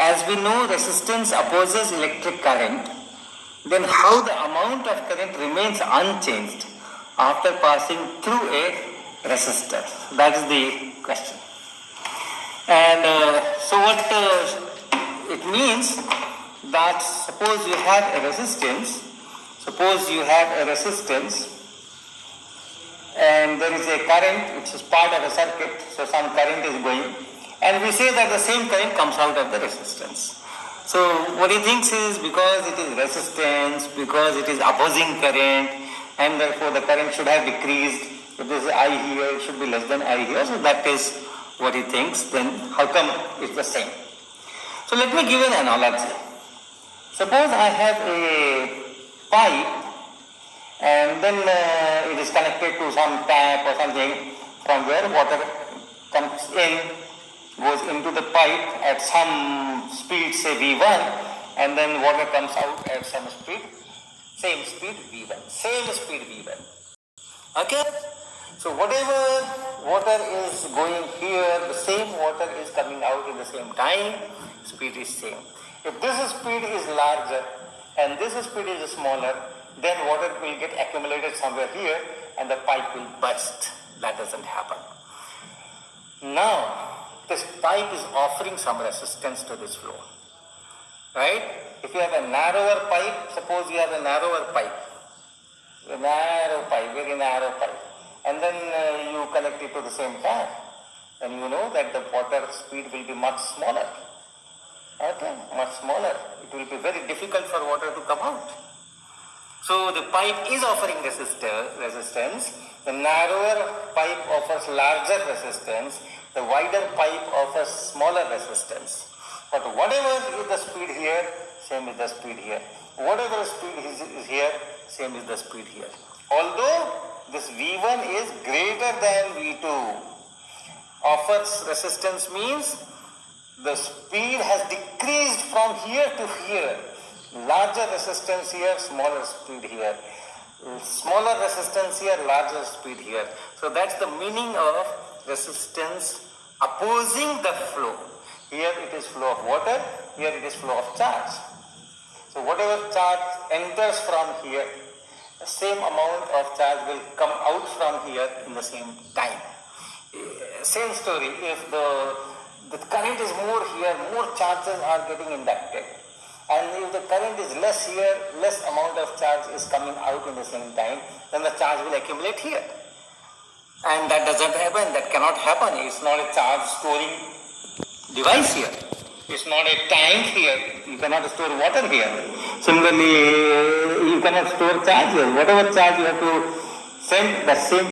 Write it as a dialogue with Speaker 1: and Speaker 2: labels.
Speaker 1: as we know resistance opposes electric current, then how the amount of current remains unchanged after passing through a resistor? That is the question. And so what it means that suppose you have a resistance, and there is a current which is part of a circuit, so some current is going, and we say that the same current comes out of the resistance. So what he thinks is because it is resistance, because it is opposing current, and therefore the current should have decreased. If there is I here, it should be less than I here. So that is what he thinks. Then how come it's the same? So let me give an analogy. Suppose I have a pipe, and then it is connected to some tap or something from where water comes in, goes into the pipe at some speed, say V1, and then water comes out at some speed, same speed V1. Okay? So whatever water is going here, the same water is coming out in the same time, speed is same. If this speed is larger and this speed is smaller, then water will get accumulated somewhere here and the pipe will burst. That doesn't happen. Now, this pipe is offering some resistance to this flow. Right? If you have a narrower pipe, suppose you have a narrower pipe, very narrow pipe, and then you connect it to the same tap, and you know that the water speed will be much smaller. Okay, much smaller. It will be very difficult for water to come out. So the pipe is offering resistance. The narrower pipe offers larger resistance. The wider pipe offers smaller resistance. But whatever is the speed here, same is the speed here. Whatever speed is here, same is the speed here. Although this V1 is greater than V2, offers resistance means the speed has decreased from here to here. Larger resistance here, smaller speed here. Smaller resistance here, larger speed here. So that's the meaning of resistance opposing the flow. Here it is flow of water, here it is flow of charge. So whatever charge enters from here, the same amount of charge will come out from here in the same time. Same story, if the current is more here, more charges are getting inducted. And if the current is less here, less amount of charge is coming out in the same time, then the charge will accumulate here. And that doesn't happen, that cannot happen. It's not a charge storing device here. It's not a tank here. You cannot store water here. Similarly, you cannot store charge here. Whatever charge you have to send, the same